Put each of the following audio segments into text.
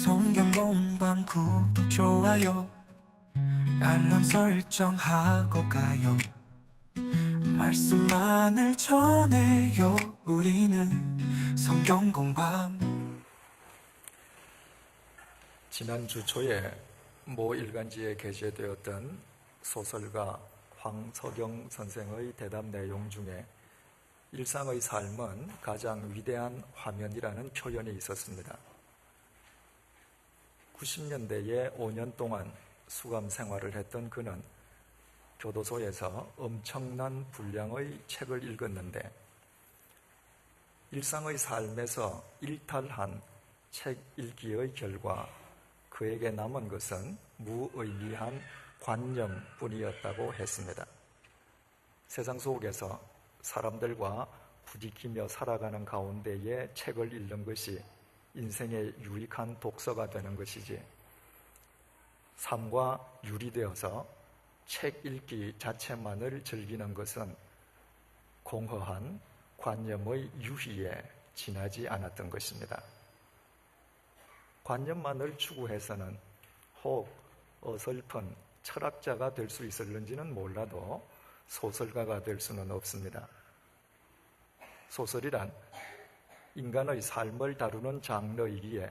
성경 공방 구독 좋아요 알람 설정하고 가요. 말씀만을 전해요. 우리는 성경 공방. 지난주 초에 모 일간지에 게재되었던 소설가 황석영 선생의 대답 내용 중에 일상의 삶은 가장 위대한 화면이라는 표현이 있었습니다. 90년대에 5년 동안 수감 생활을 했던 그는 교도소에서 엄청난 분량의 책을 읽었는데 일상의 삶에서 일탈한 책 읽기의 결과 그에게 남은 것은 무의미한 관념뿐이었다고 했습니다. 세상 속에서 사람들과 부딪히며 살아가는 가운데에 책을 읽는 것이 인생의 유익한 독서가 되는 것이지, 삶과 유리되어서 책 읽기 자체만을 즐기는 것은 공허한 관념의 유희에 지나지 않았던 것입니다. 관념만을 추구해서는 혹 어설픈 철학자가 될 수 있을는지는 몰라도 소설가가 될 수는 없습니다. 소설이란 인간의 삶을 다루는 장르이기에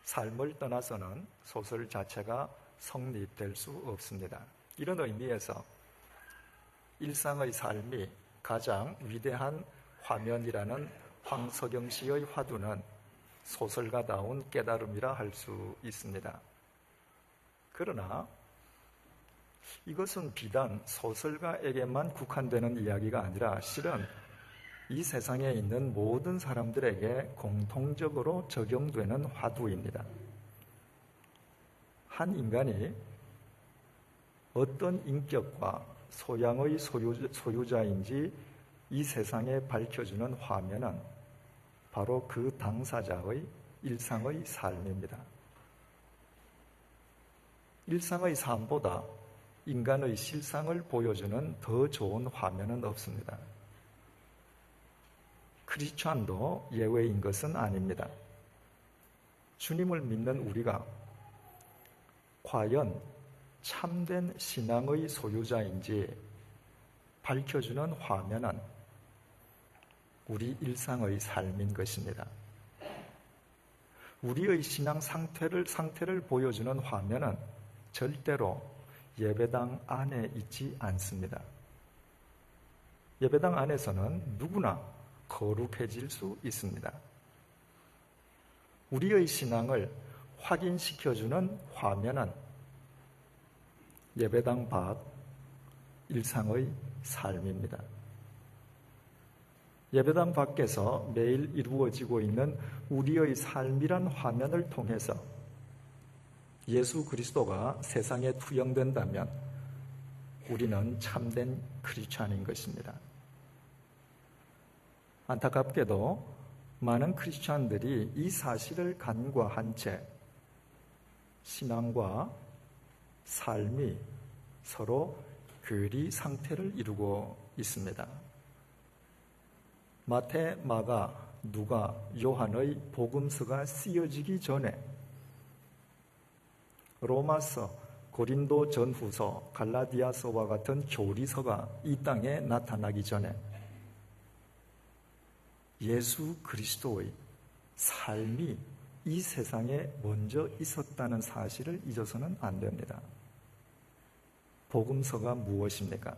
삶을 떠나서는 소설 자체가 성립될 수 없습니다. 이런 의미에서 일상의 삶이 가장 위대한 화면이라는 황석영 씨의 화두는 소설가다운 깨달음이라 할 수 있습니다. 그러나 이것은 비단 소설가에게만 국한되는 이야기가 아니라 실은 이 세상에 있는 모든 사람들에게 공통적으로 적용되는 화두입니다. 한 인간이 어떤 인격과 소양의 소유자인지 이 세상에 밝혀주는 화면은 바로 그 당사자의 일상의 삶입니다. 일상의 삶보다 인간의 실상을 보여주는 더 좋은 화면은 없습니다. 크리스찬도 예외인 것은 아닙니다. 주님을 믿는 우리가 과연 참된 신앙의 소유자인지 밝혀주는 화면은 우리 일상의 삶인 것입니다. 우리의 신앙 상태를 보여주는 화면은 절대로 예배당 안에 있지 않습니다. 예배당 안에서는 누구나 거룩해질 수 있습니다. 우리의 신앙을 확인시켜주는 화면은 예배당 밖 일상의 삶입니다. 예배당 밖에서 매일 이루어지고 있는 우리의 삶이란 화면을 통해서 예수 그리스도가 세상에 투영된다면 우리는 참된 크리스찬인 것입니다. 안타깝게도 많은 크리스찬들이 이 사실을 간과한 채 신앙과 삶이 서로 괴리 상태를 이루고 있습니다. 마태, 마가, 누가, 요한의 복음서가 쓰여지기 전에 로마서, 고린도 전후서, 갈라디아서와 같은 교리서가 이 땅에 나타나기 전에 예수 그리스도의 삶이 이 세상에 먼저 있었다는 사실을 잊어서는 안 됩니다. 복음서가 무엇입니까?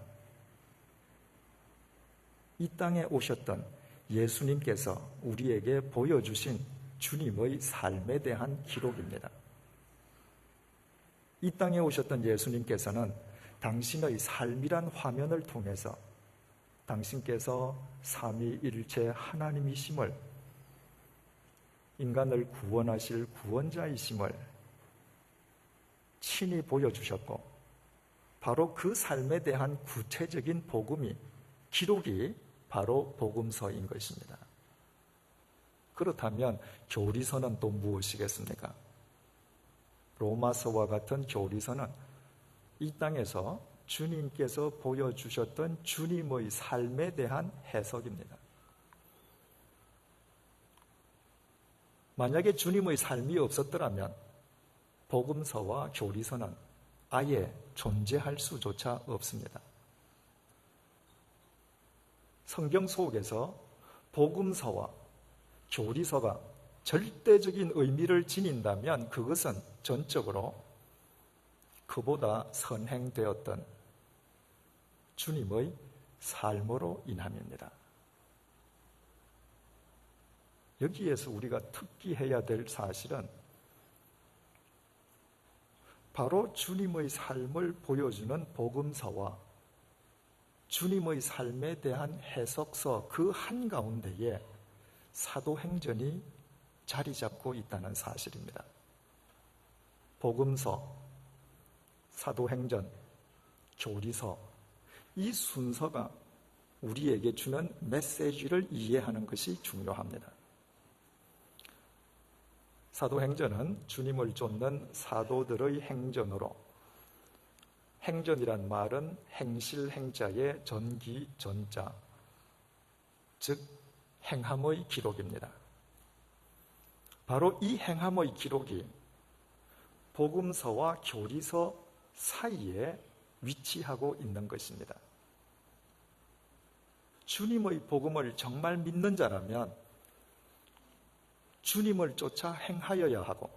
이 땅에 오셨던 예수님께서 우리에게 보여주신 주님의 삶에 대한 기록입니다. 이 땅에 오셨던 예수님께서는 당신의 삶이란 화면을 통해서 당신께서 삼위일체 하나님이심을, 인간을 구원하실 구원자이심을 친히 보여주셨고 바로 그 삶에 대한 구체적인 기록이 바로 복음서인 것입니다. 그렇다면 교리서는 또 무엇이겠습니까? 로마서와 같은 교리서는 이 땅에서 주님께서 보여주셨던 주님의 삶에 대한 해석입니다. 만약에 주님의 삶이 없었더라면 복음서와 교리서는 아예 존재할 수조차 없습니다. 성경 속에서 복음서와 교리서가 절대적인 의미를 지닌다면 그것은 전적으로 그보다 선행되었던 주님의 삶으로 인함입니다. 여기에서 우리가 특기해야 될 사실은 바로 주님의 삶을 보여주는 복음서와 주님의 삶에 대한 해석서 그 한가운데에 사도행전이 자리 잡고 있다는 사실입니다. 복음서, 사도행전, 교리서, 이 순서가 우리에게 주는 메시지를 이해하는 것이 중요합니다. 사도행전은 주님을 쫓는 사도들의 행전으로, 행전이란 말은 행실 행자의 전기 전자, 즉 행함의 기록입니다. 바로 이 행함의 기록이 복음서와 교리서 사이에 위치하고 있는 것입니다. 주님의 복음을 정말 믿는 자라면 주님을 쫓아 행하여야 하고,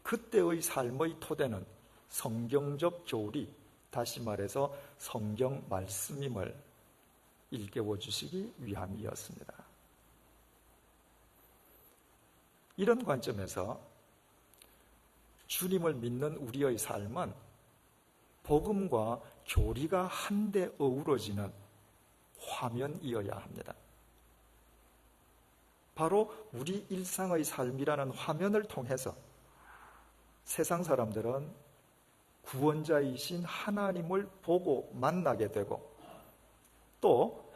그때의 삶의 토대는 성경적 교리, 다시 말해서 성경 말씀임을 일깨워 주시기 위함이었습니다. 이런 관점에서 주님을 믿는 우리의 삶은 복음과 교리가 한데 어우러지는 화면이어야 합니다. 바로 우리 일상의 삶이라는 화면을 통해서 세상 사람들은 구원자이신 하나님을 보고 만나게 되고, 또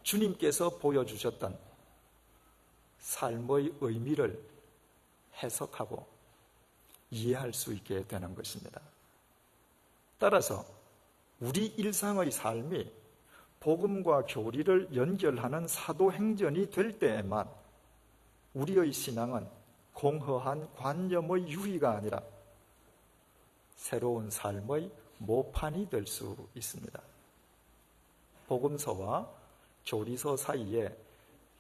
주님께서 보여주셨던 삶의 의미를 해석하고 이해할 수 있게 되는 것입니다. 따라서 우리 일상의 삶이 복음과 교리를 연결하는 사도행전이 될 때에만 우리의 신앙은 공허한 관념의 유희가 아니라 새로운 삶의 모판이 될 수 있습니다. 복음서와 교리서 사이에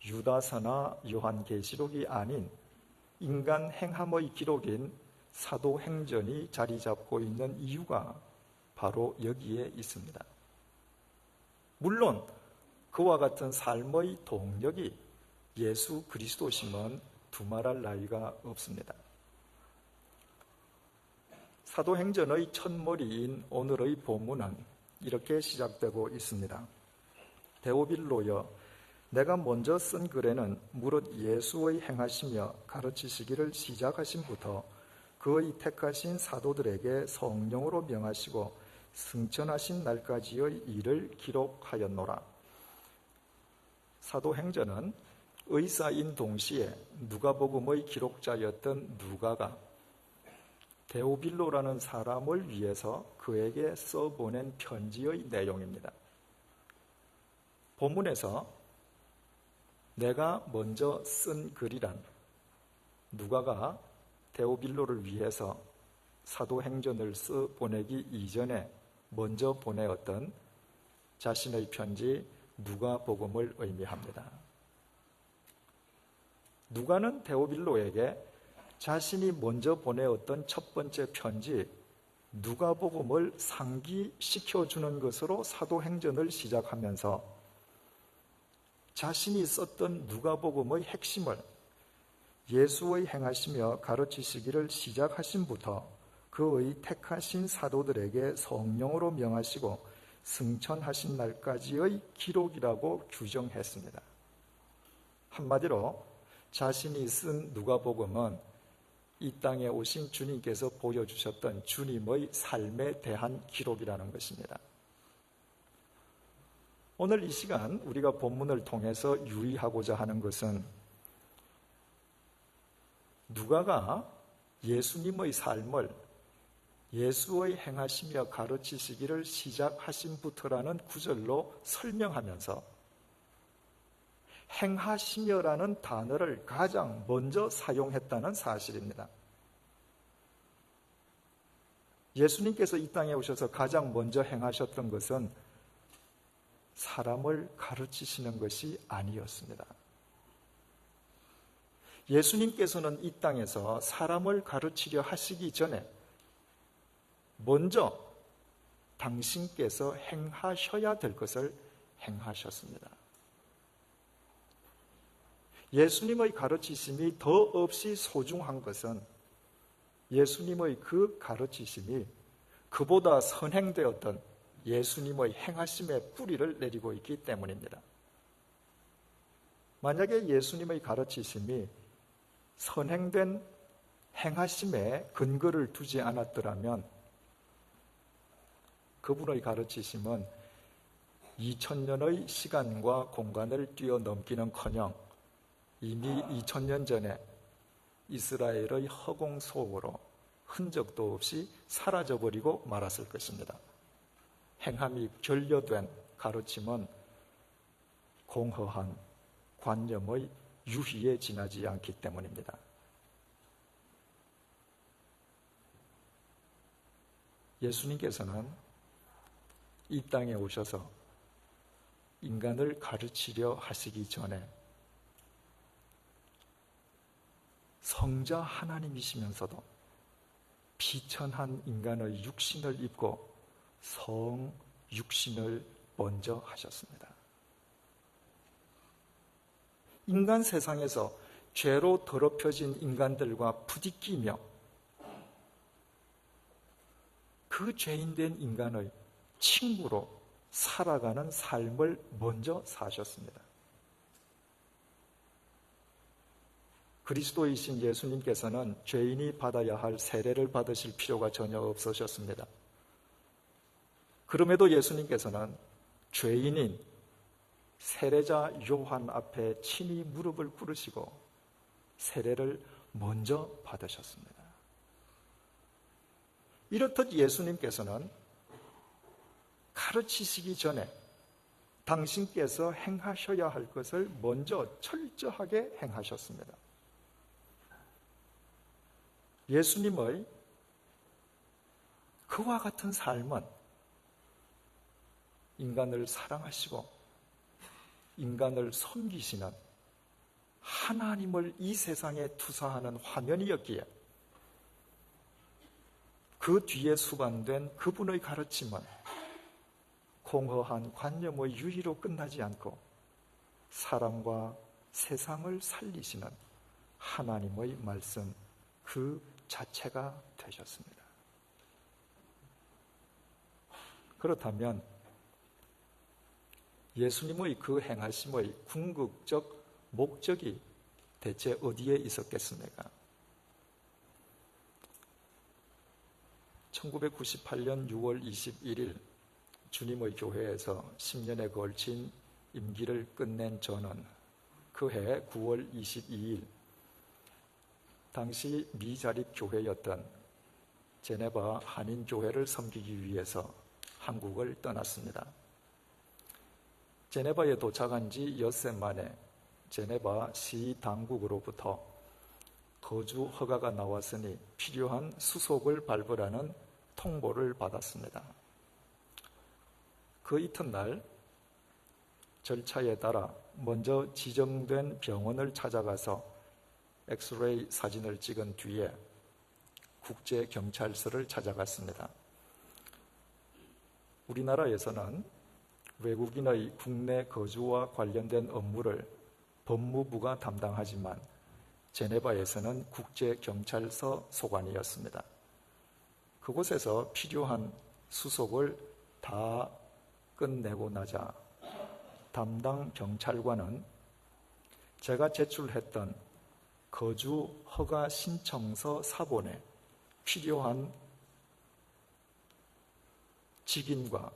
유다서나 요한계시록이 아닌 인간 행함의 기록인 사도행전이 자리 잡고 있는 이유가 바로 여기에 있습니다. 물론 그와 같은 삶의 동력이 예수 그리스도심은 두말할 나위가 없습니다. 사도행전의 첫머리인 오늘의 본문은 이렇게 시작되고 있습니다. 데오빌로여, 내가 먼저 쓴 글에는 무릇 예수의 행하시며 가르치시기를 시작하심부터 그의 택하신 사도들에게 성령으로 명하시고 승천하신 날까지의 일을 기록하였노라. 사도행전은 의사인 동시에 누가복음의 기록자였던 누가가 데오빌로라는 사람을 위해서 그에게 써보낸 편지의 내용입니다. 본문에서 내가 먼저 쓴 글이란 누가가 데오빌로를 위해서 사도행전을 써보내기 이전에 먼저 보내었던 자신의 편지 누가복음을 의미합니다. 누가는 데오빌로에게 자신이 먼저 보내었던 첫 번째 편지 누가복음을 상기시켜주는 것으로 사도행전을 시작하면서 자신이 썼던 누가복음의 핵심을 예수의 행하시며 가르치시기를 시작하심부터 그의 택하신 사도들에게 성령으로 명하시고 승천하신 날까지의 기록이라고 규정했습니다. 한마디로 자신이 쓴 누가복음은 이 땅에 오신 주님께서 보여주셨던 주님의 삶에 대한 기록이라는 것입니다. 오늘 이 시간 우리가 본문을 통해서 유의하고자 하는 것은 누가가 예수님의 삶을 예수의 행하시며 가르치시기를 시작하심부터라는 구절로 설명하면서 행하시며라는 단어를 가장 먼저 사용했다는 사실입니다. 예수님께서 이 땅에 오셔서 가장 먼저 행하셨던 것은 사람을 가르치시는 것이 아니었습니다. 예수님께서는 이 땅에서 사람을 가르치려 하시기 전에 먼저 당신께서 행하셔야 될 것을 행하셨습니다. 예수님의 가르치심이 더없이 소중한 것은 예수님의 그 가르치심이 그보다 선행되었던 예수님의 행하심의 뿌리를 내리고 있기 때문입니다. 만약에 예수님의 가르치심이 선행된 행하심에 근거를 두지 않았더라면 그분의 가르치심은 2000년의 시간과 공간을 뛰어넘기는커녕 이미 2000년 전에 이스라엘의 허공 속으로 흔적도 없이 사라져버리고 말았을 것입니다. 행함이 결여된 가르침은 공허한 관념의 유희에 지나지 않기 때문입니다. 예수님께서는 이 땅에 오셔서 인간을 가르치려 하시기 전에 성자 하나님이시면서도 비천한 인간의 육신을 입고 성 육신을 먼저 하셨습니다. 인간 세상에서 죄로 더럽혀진 인간들과 부딪히며 그 죄인된 인간의 친구로 살아가는 삶을 먼저 사셨습니다. 그리스도이신 예수님께서는 죄인이 받아야 할 세례를 받으실 필요가 전혀 없으셨습니다. 그럼에도 예수님께서는 죄인인 세례자 요한 앞에 친히 무릎을 꿇으시고 세례를 먼저 받으셨습니다. 이렇듯 예수님께서는 가르치시기 전에 당신께서 행하셔야 할 것을 먼저 철저하게 행하셨습니다. 예수님의 그와 같은 삶은 인간을 사랑하시고 인간을 섬기시는 하나님을 이 세상에 투사하는 화면이었기에 그 뒤에 수반된 그분의 가르침은 공허한 관념의 유희로 끝나지 않고 사람과 세상을 살리시는 하나님의 말씀 그 자체가 되셨습니다. 그렇다면 예수님의 그 행하심의 궁극적 목적이 대체 어디에 있었겠습니까? 1998년 6월 21일 주님의 교회에서 10년에 걸친 임기를 끝낸 저는 그해 9월 22일 당시 미자립 교회였던 제네바 한인교회를 섬기기 위해서 한국을 떠났습니다. 제네바에 도착한 지 엿새 만에 제네바 시 당국으로부터 거주 허가가 나왔으니 필요한 수속을 발부하는 통보를 받았습니다. 그 이튿날 절차에 따라 먼저 지정된 병원을 찾아가서 엑스레이 사진을 찍은 뒤에 국제경찰서를 찾아갔습니다. 우리나라에서는 외국인의 국내 거주와 관련된 업무를 법무부가 담당하지만 제네바에서는 국제경찰서 소관이었습니다. 그곳에서 필요한 수속을 다 끝내고 나자 담당 경찰관은 제가 제출했던 거주 허가 신청서 사본에 필요한 직인과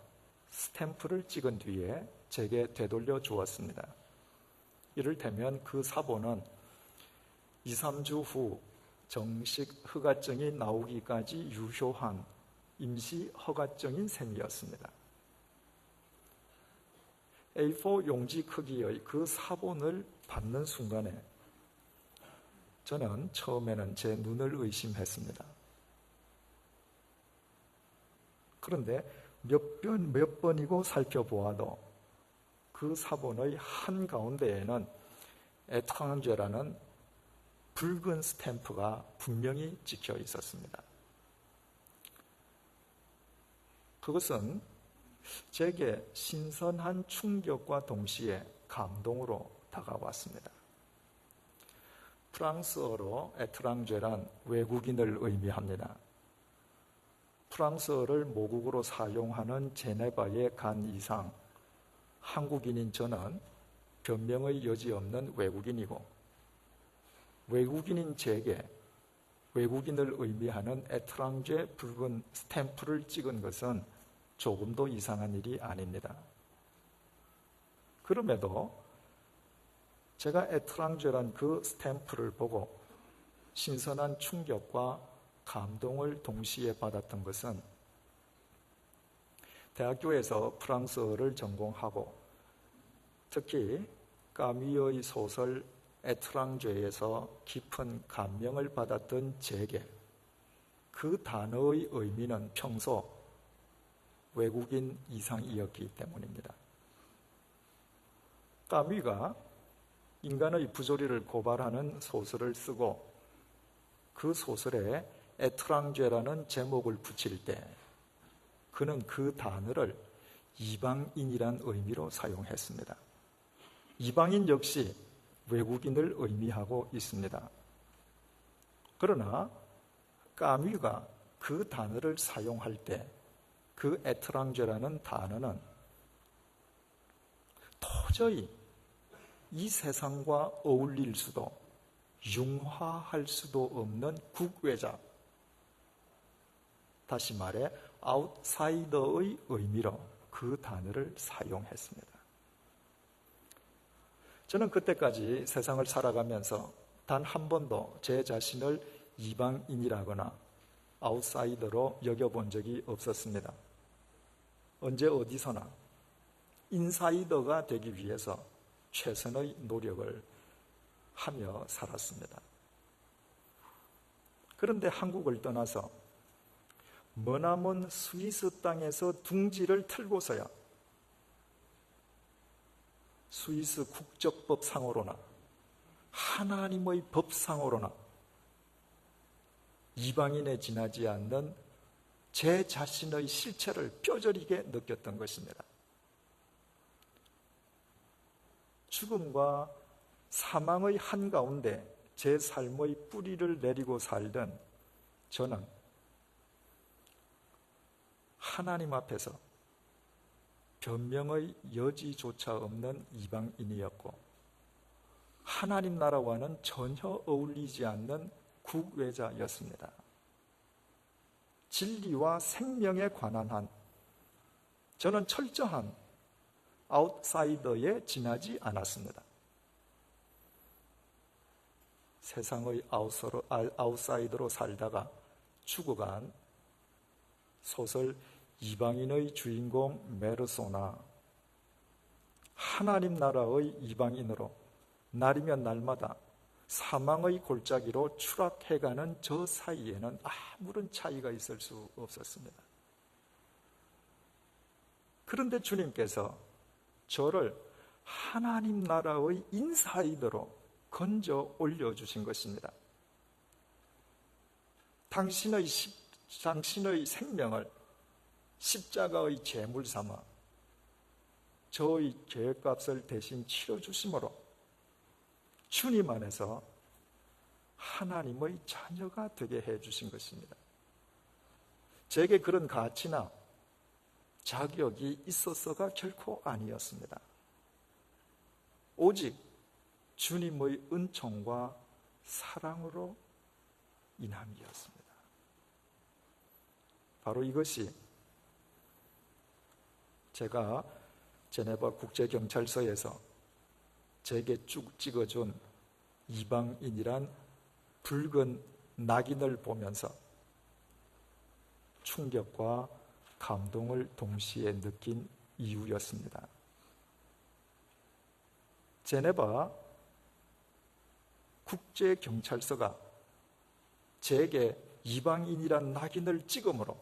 스탬프를 찍은 뒤에 제게 되돌려 주었습니다. 이를테면 그 사본은 2, 3주 후 정식 허가증이 나오기까지 유효한 임시 허가증인 셈이었습니다. A4 용지 크기의 그 사본을 받는 순간에 저는 처음에는 제 눈을 의심했습니다. 그런데 몇 번이고 살펴보아도 그 사본의 한가운데에는 에트랑제라는 붉은 스탬프가 분명히 찍혀 있었습니다. 그것은 제게 신선한 충격과 동시에 감동으로 다가왔습니다. 프랑스어로 에트랑제란 외국인을 의미합니다. 프랑스어를 모국어로 사용하는 제네바에 간 이상 한국인인 저는 변명의 여지 없는 외국인이고, 외국인인 제게 외국인을 의미하는 에트랑제 붉은 스탬프를 찍은 것은 조금도 이상한 일이 아닙니다. 그럼에도 제가 에트랑제란 그 스탬프를 보고 신선한 충격과 감동을 동시에 받았던 것은 대학교에서 프랑스어를 전공하고 특히 까뮤의 소설 에트랑제에서 깊은 감명을 받았던 제게 그 단어의 의미는 평소 외국인 이상이었기 때문입니다. 까뮤가 인간의 부조리를 고발하는 소설을 쓰고 그 소설에 에트랑제라는 제목을 붙일 때 그는 그 단어를 이방인이란 의미로 사용했습니다. 이방인 역시 외국인을 의미하고 있습니다. 그러나 까뮤가 그 단어를 사용할 때 그 에트랑제라는 단어는 도저히 이 세상과 어울릴 수도 융화할 수도 없는 국외자, 다시 말해 아웃사이더의 의미로 그 단어를 사용했습니다. 저는 그때까지 세상을 살아가면서 단 한 번도 제 자신을 이방인이라거나 아웃사이더로 여겨본 적이 없었습니다. 언제 어디서나 인사이더가 되기 위해서 최선의 노력을 하며 살았습니다. 그런데 한국을 떠나서 머나먼 스위스 땅에서 둥지를 틀고서야 스위스 국적법상으로나 하나님의 법상으로나 이방인에 지나지 않는 제 자신의 실체를 뼈저리게 느꼈던 것입니다. 죽음과 사망의 한가운데 제 삶의 뿌리를 내리고 살던 저는 하나님 앞에서 변명의 여지조차 없는 이방인이었고 하나님 나라와는 전혀 어울리지 않는 국외자였습니다. 진리와 생명에 관한 한 저는 철저한 아웃사이더에 지나지 않았습니다. 세상의 아웃사이더로 살다가 죽어간 소설 이방인의 주인공 메르소나, 하나님 나라의 이방인으로 날이면 날마다 사망의 골짜기로 추락해가는 저 사이에는 아무런 차이가 있을 수 없었습니다. 그런데 주님께서 저를 하나님 나라의 인사이더로 건져 올려주신 것입니다. 당신의 생명을 십자가의 제물 삼아 저의 죄값을 대신 치러주심으로 주님 안에서 하나님의 자녀가 되게 해주신 것입니다. 제게 그런 가치나 자격이 있었어가 결코 아니었습니다. 오직 주님의 은총과 사랑으로 인함이었습니다. 바로 이것이 제가 제네바 국제경찰서에서 제게 쭉 찍어준 이방인이란 붉은 낙인을 보면서 충격과 감동을 동시에 느낀 이유였습니다. 제네바 국제경찰서가 제게 이방인이란 낙인을 찍음으로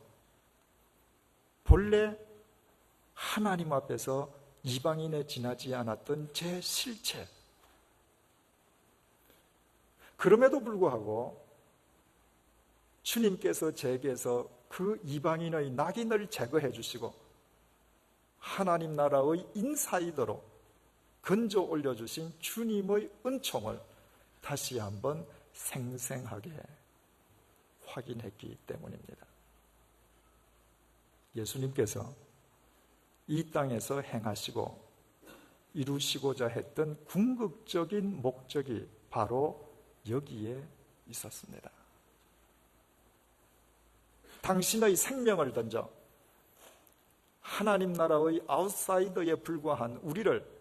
본래 하나님 앞에서 이방인에 지나지 않았던 제 실체. 그럼에도 불구하고 주님께서 제게서 그 이방인의 낙인을 제거해 주시고 하나님 나라의 인사이더로 건져 올려주신 주님의 은총을 다시 한번 생생하게 확인했기 때문입니다. 예수님께서 이 땅에서 행하시고 이루시고자 했던 궁극적인 목적이 바로 여기에 있었습니다. 당신의 생명을 던져 하나님 나라의 아웃사이더에 불과한 우리를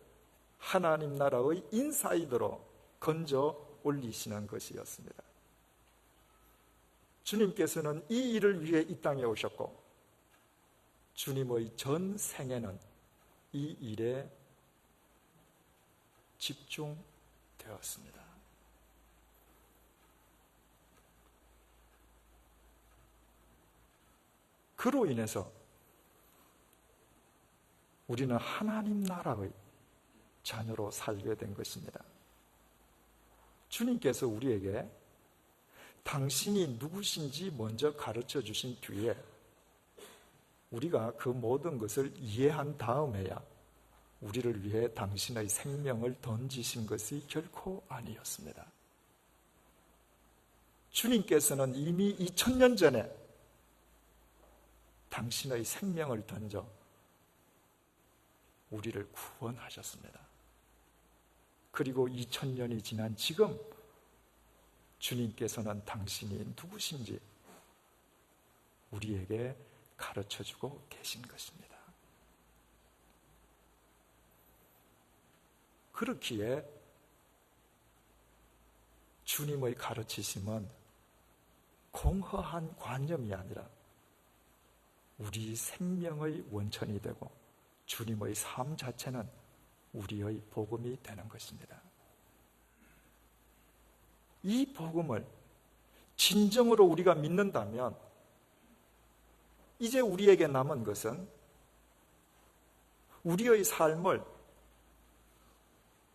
하나님 나라의 인사이더로 건져 올리시는 것이었습니다. 주님께서는 이 일을 위해 이 땅에 오셨고 주님의 전 생애는 이 일에 집중되었습니다. 그로 인해서 우리는 하나님 나라의 자녀로 살게 된 것입니다. 주님께서 우리에게 당신이 누구신지 먼저 가르쳐 주신 뒤에 우리가 그 모든 것을 이해한 다음에야 우리를 위해 당신의 생명을 던지신 것이 결코 아니었습니다. 주님께서는 이미 2000년 전에 당신의 생명을 던져 우리를 구원하셨습니다. 그리고 2000년이 지난 지금 주님께서는 당신이 누구신지 우리에게 가르쳐주고 계신 것입니다. 그렇기에 주님의 가르치심은 공허한 관념이 아니라 우리 생명의 원천이 되고 주님의 삶 자체는 우리의 복음이 되는 것입니다. 이 복음을 진정으로 우리가 믿는다면 이제 우리에게 남은 것은 우리의 삶을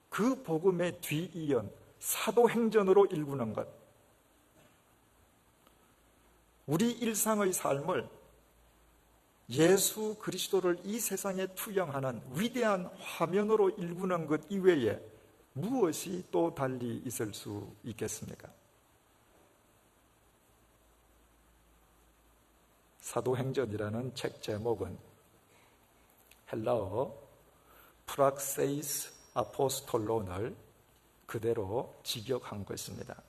그 복음에 뒤이은 사도행전으로 일구는 것, 우리 일상의 삶을 예수 그리스도를 이 세상에 투영하는 위대한 화면으로 일구는 것 이외에 무엇이 또 달리 있을 수 있겠습니까? 사도행전이라는 책 제목은 헬라어 프락세이스 아포스톨론을 그대로 직역한 것입니다.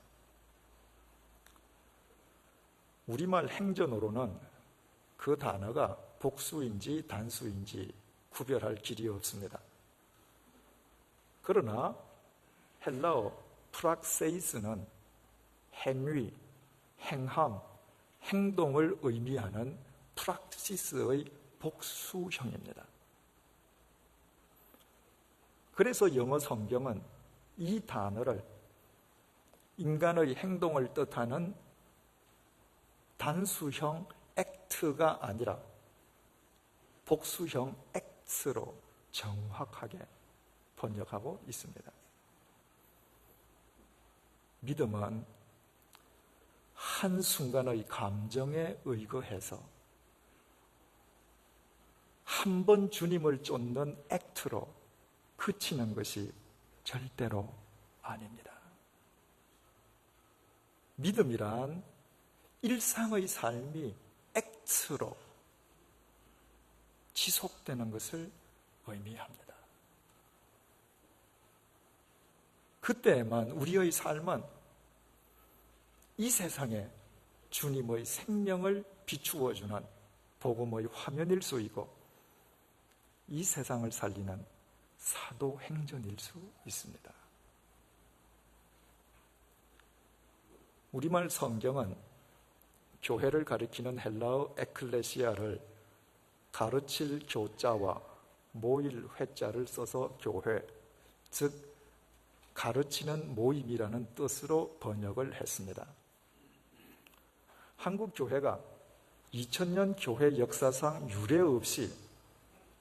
우리말 행전으로는 그 단어가 복수인지 단수인지 구별할 길이 없습니다. 그러나 헬라어 프락세이스는 행위, 행함, 행동을 의미하는 프락시스의 복수형입니다. 그래서 영어 성경은 이 단어를 인간의 행동을 뜻하는 단수형 act가 아니라 복수형 acts로 정확하게 번역하고 있습니다. 믿음은 한순간의 감정에 의거해서 한 번 주님을 쫓는 액트로 그치는 것이 절대로 아닙니다. 믿음이란 일상의 삶이 액트로 지속되는 것을 의미합니다. 그때만 우리의 삶은 이 세상에 주님의 생명을 비추어주는 복음의 화면일 수 있고 이 세상을 살리는 사도행전일 수 있습니다. 우리말 성경은 교회를 가리키는 헬라어 에클레시아를 가르칠 교자와 모일 회자를 써서 교회, 즉 가르치는 모임이라는 뜻으로 번역을 했습니다. 한국 교회가 2000년 교회 역사상 유례 없이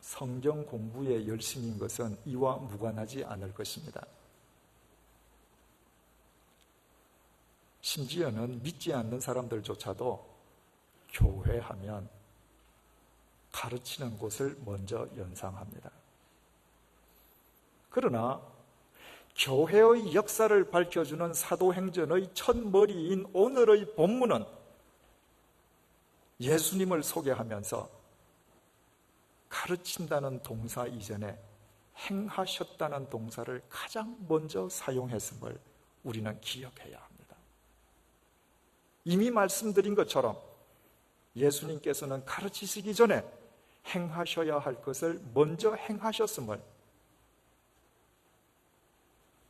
성경 공부에 열심인 것은 이와 무관하지 않을 것입니다. 심지어는 믿지 않는 사람들조차도 교회하면 가르치는 곳을 먼저 연상합니다. 그러나 교회의 역사를 밝혀주는 사도행전의 첫머리인 오늘의 본문은 예수님을 소개하면서 가르친다는 동사 이전에 행하셨다는 동사를 가장 먼저 사용했음을 우리는 기억해야 합니다. 이미 말씀드린 것처럼 예수님께서는 가르치시기 전에 행하셔야 할 것을 먼저 행하셨음을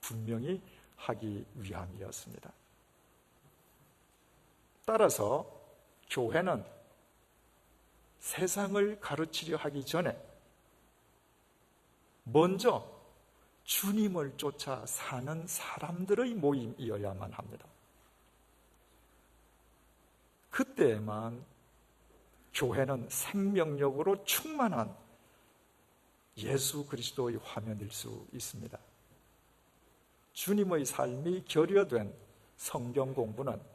분명히 하기 위함이었습니다. 따라서 교회는 세상을 가르치려 하기 전에 먼저 주님을 쫓아 사는 사람들의 모임이어야만 합니다. 그때에만 교회는 생명력으로 충만한 예수 그리스도의 화면일 수 있습니다. 주님의 삶이 결여된 성경 공부는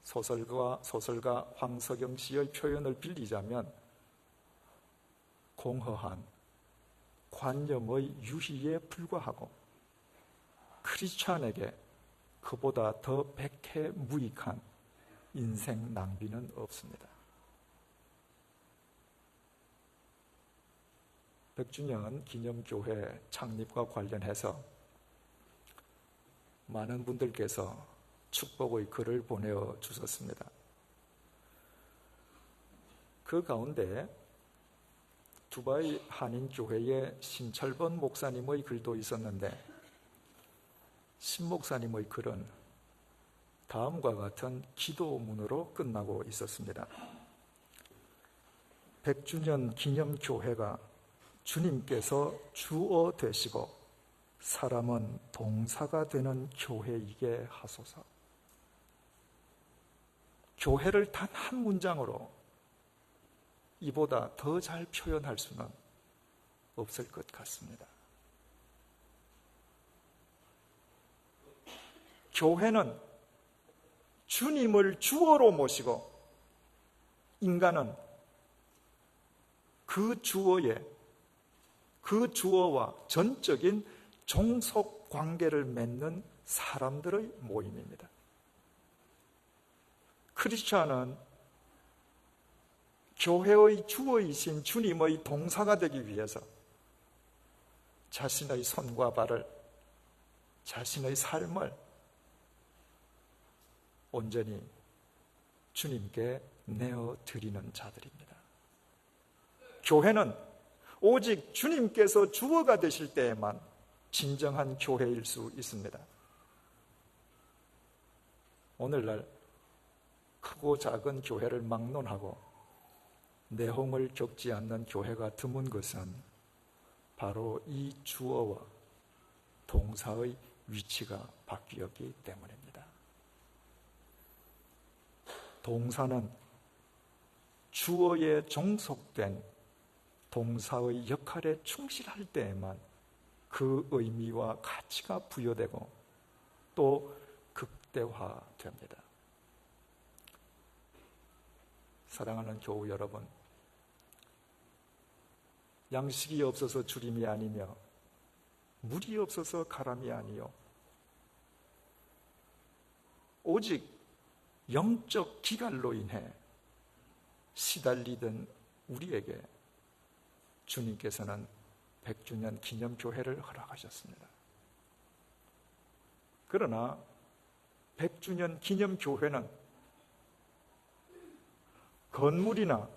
소설가 황석영 씨의 표현을 빌리자면 공허한 관념의 유희에 불과하고 크리스찬에게 그보다 더 백해 무익한 인생 낭비는 없습니다. 100주년 기념교회 창립과 관련해서 많은 분들께서 축복의 글을 보내어 주셨습니다. 그 가운데 두바이 한인교회의 신철번 목사님의 글도 있었는데 신 목사님의 글은 다음과 같은 기도문으로 끝나고 있었습니다. 100주년 기념교회가 주님께서 주어 되시고 사람은 동사가 되는 교회이게 하소서. 교회를 단 한 문장으로 이보다 더 잘 표현할 수는 없을 것 같습니다. 교회는 주님을 주어로 모시고 인간은 그 주어와 전적인 종속 관계를 맺는 사람들의 모임입니다. 크리스찬은 교회의 주어이신 주님의 동사가 되기 위해서 자신의 손과 발을, 자신의 삶을 온전히 주님께 내어드리는 자들입니다. 교회는 오직 주님께서 주어가 되실 때에만 진정한 교회일 수 있습니다. 오늘날 크고 작은 교회를 막론하고 내홍을 겪지 않는 교회가 드문 것은 바로 이 주어와 동사의 위치가 바뀌었기 때문입니다. 동사는 주어에 종속된 동사의 역할에 충실할 때에만 그 의미와 가치가 부여되고 또 극대화됩니다. 사랑하는 교우 여러분, 양식이 없어서 주림이 아니며 물이 없어서 가람이 아니요 오직 영적 기갈로 인해 시달리던 우리에게 주님께서는 100주년 기념교회를 허락하셨습니다. 그러나 100주년 기념교회는 건물이나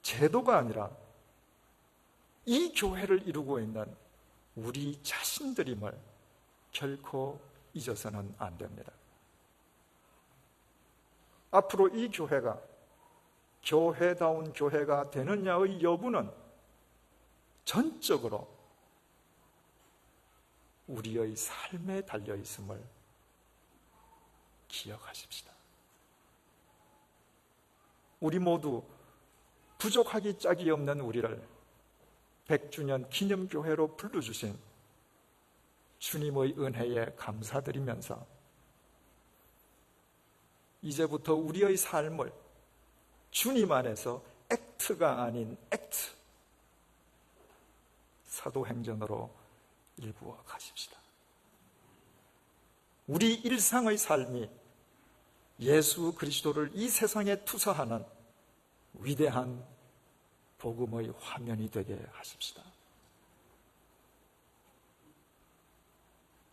제도가 아니라 이 교회를 이루고 있는 우리 자신들임을 결코 잊어서는 안 됩니다. 앞으로 이 교회가 교회다운 교회가 되느냐의 여부는 전적으로 우리의 삶에 달려 있음을 기억하십시다. 우리 모두 부족하기 짝이 없는 우리를 100주년 기념교회로 불러주신 주님의 은혜에 감사드리면서 이제부터 우리의 삶을 주님 안에서 액트가 아닌 액트, 사도행전으로 일구어 가십시다. 우리 일상의 삶이 예수 그리스도를 이 세상에 투사하는 위대한 복음의 화면이 되게 하십시다.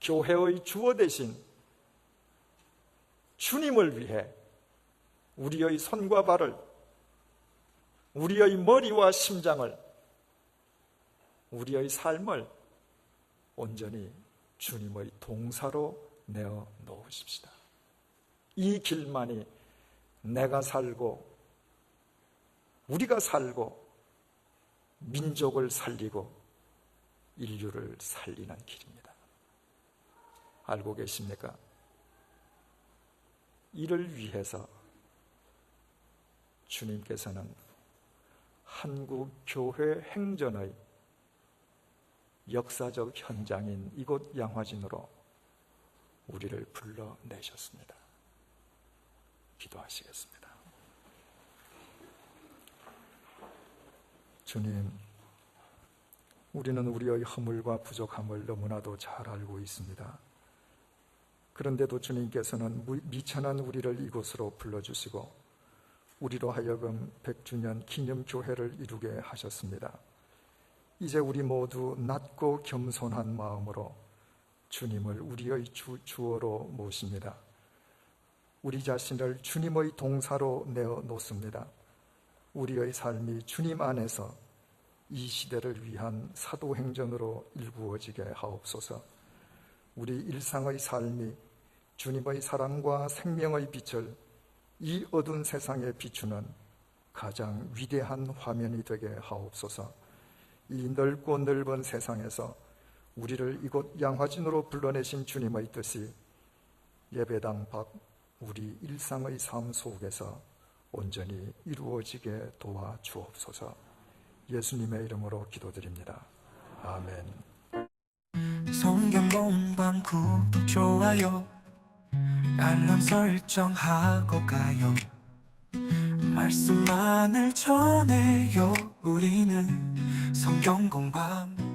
교회의 주어 되신 주님을 위해 우리의 손과 발을, 우리의 머리와 심장을, 우리의 삶을 온전히 주님의 동사로 내어 놓으십시다. 이 길만이 내가 살고 우리가 살고 민족을 살리고 인류를 살리는 길입니다. 알고 계십니까? 이를 위해서 주님께서는 한국 교회 행전의 역사적 현장인 이곳 양화진으로 우리를 불러내셨습니다. 기도하시겠습니다. 주님, 우리는 우리의 허물과 부족함을 너무나도 잘 알고 있습니다. 그런데도 주님께서는 미천한 우리를 이곳으로 불러주시고 우리로 하여금 100주년 기념교회를 이루게 하셨습니다. 이제 우리 모두 낮고 겸손한 마음으로 주님을 우리의 주어로 모십니다. 우리 자신을 주님의 동사로 내어 놓습니다. 우리의 삶이 주님 안에서 이 시대를 위한 사도행전으로 일구어지게 하옵소서. 우리 일상의 삶이 주님의 사랑과 생명의 빛을 이 어두운 세상에 비추는 가장 위대한 화면이 되게 하옵소서. 이 넓고 넓은 세상에서 우리를 이곳 양화진으로 불러내신 주님의 뜻이 예배당 밖 우리 일상의 삶 속에서 온전히 이루어지게 도와주옵소서. 예수님의 이름으로 기도드립니다. 아멘. 성경 공방 구독 좋아요 알람 설정하고 가요. 말씀만을 전해요. 우리는 성경 공방